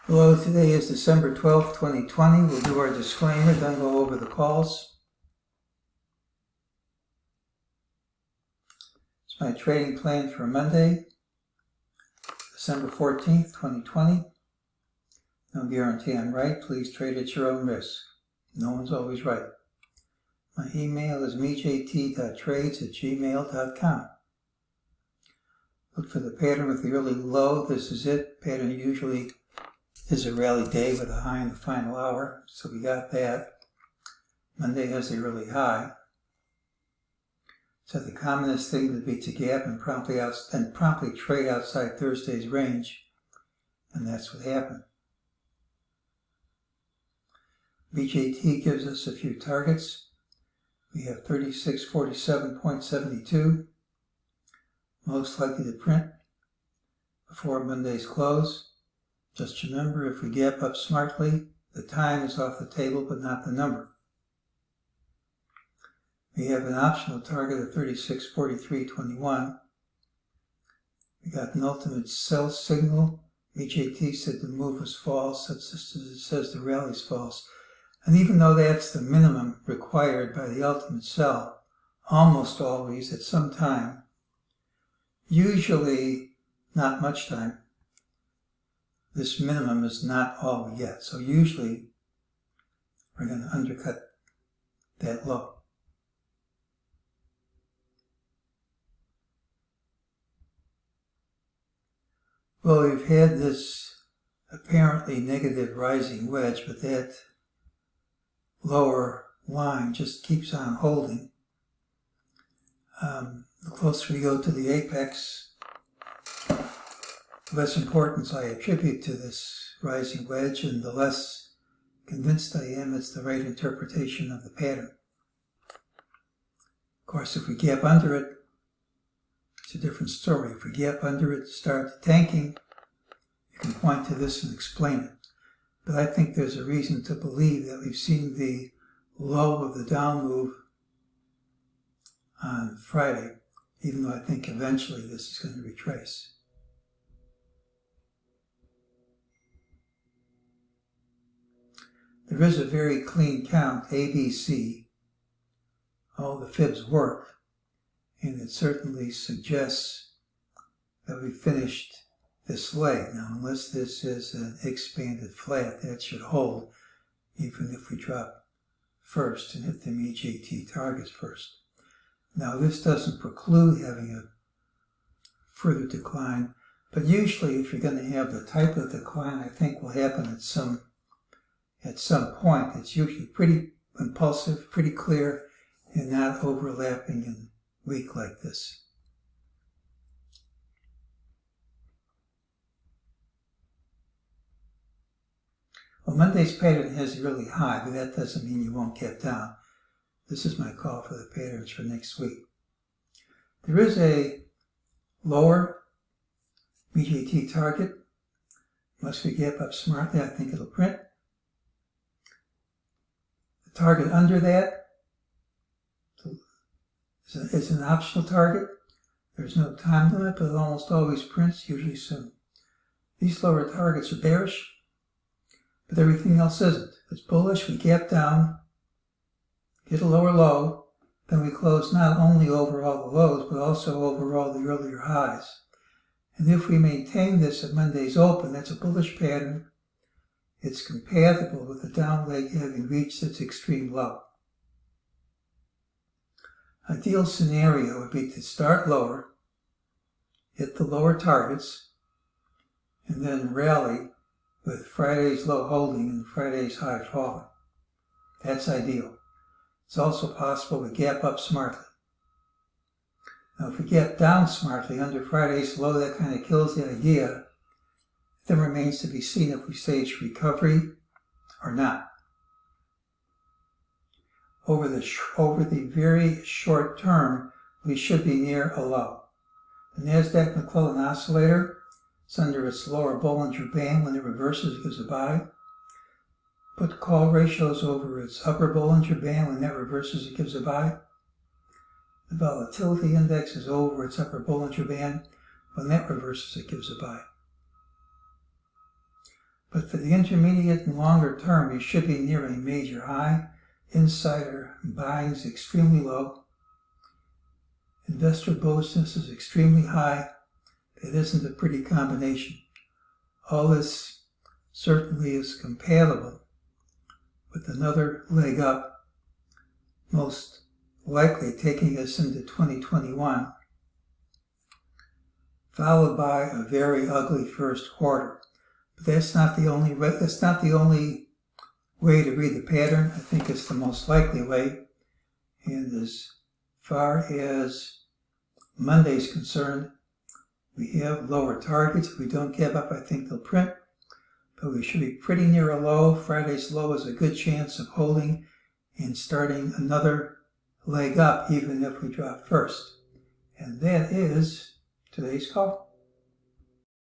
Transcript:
Hello, today is December 12th, 2020. We'll do our disclaimer, then go over the calls. It's my trading plan for Monday, December 14th, 2020. No guarantee I'm right. Please trade at your own risk. No one's always right. My email is mejt.trades@gmail.com. Look for the pattern with the early low. This is it. Pattern usually is a rally day with a high in the final hour, so we got that. Monday has the early high. So the commonest thing would be to gap and promptly trade outside Thursday's range, and that's what happened. MEJT gives us a few targets. We have 3647.72, most likely to print before Monday's close. Just remember, if we gap up smartly, the time is off the table, but not the number. We have an optional target of 3643.21. We got an ultimate sell signal. MEJT said the move was false. That's just as it says the rally's false. And even though that's the minimum required by the ultimate sell, almost always at some time, usually not much time, this minimum is not all we get. So usually we're going to undercut that low. Well, we've had this apparently negative rising wedge, but that lower line just keeps on holding. The closer we go to the apex, the less importance I attribute to this rising wedge, and the less convinced I am it's the right interpretation of the pattern. Of course, if we gap under it, it's a different story. If we gap under it, start tanking, you can point to this and explain it. But I think there's a reason to believe that we've seen the low of the down move on Friday, even though I think eventually this is going to retrace. There is a very clean count, ABC. All the fibs work, and it certainly suggests that we finished this leg. Now, unless this is an expanded flat, that should hold, even if we drop first and hit the MEJT targets first. Now, this doesn't preclude having a further decline, but usually if you're going to have the type of decline I think will happen at some point, it's usually pretty impulsive, pretty clear, and not overlapping and weak like this. Well, Monday's pattern has a really high, but that doesn't mean you won't get down. This is my call for the patterns for next week. There is a lower MEJT target. Once we gap up smartly, I think it'll print. The target under that is an optional target. There's no time limit, but it almost always prints, usually soon. These lower targets are bearish, but everything else isn't. If it's bullish, we gap down, get a lower low, then we close not only over all the lows, but also over all the earlier highs. And if we maintain this at Monday's open, that's a bullish pattern. It's compatible with the down leg having reached its extreme low. Ideal scenario would be to start lower, hit the lower targets, and then rally with Friday's low holding and Friday's high falling. That's ideal. It's also possible to gap up smartly. Now, if we gap down smartly under Friday's low, that kind of kills the idea. It then remains to be seen if we stage recovery or not. Over the very short term, we should be near a low. The NASDAQ McClellan oscillator is under its lower Bollinger Band. When it reverses, it gives a buy. Put call ratios over its upper Bollinger Band. When that reverses, it gives a buy. The volatility index is over its upper Bollinger Band. When that reverses, it gives a buy. But for the intermediate and longer term, you should be near a major high. Insider buying is extremely low. Investor bullishness is extremely high. It isn't a pretty combination. All this certainly is compatible with another leg up, most likely taking us into 2021, followed by a very ugly first quarter. But that's not the only way to read the pattern. I think it's the most likely way. And as far as Monday's concerned, we have lower targets. If we don't give up, I think they'll print. But we should be pretty near a low. Friday's low is a good chance of holding and starting another leg up, even if we drop first. And that is today's call.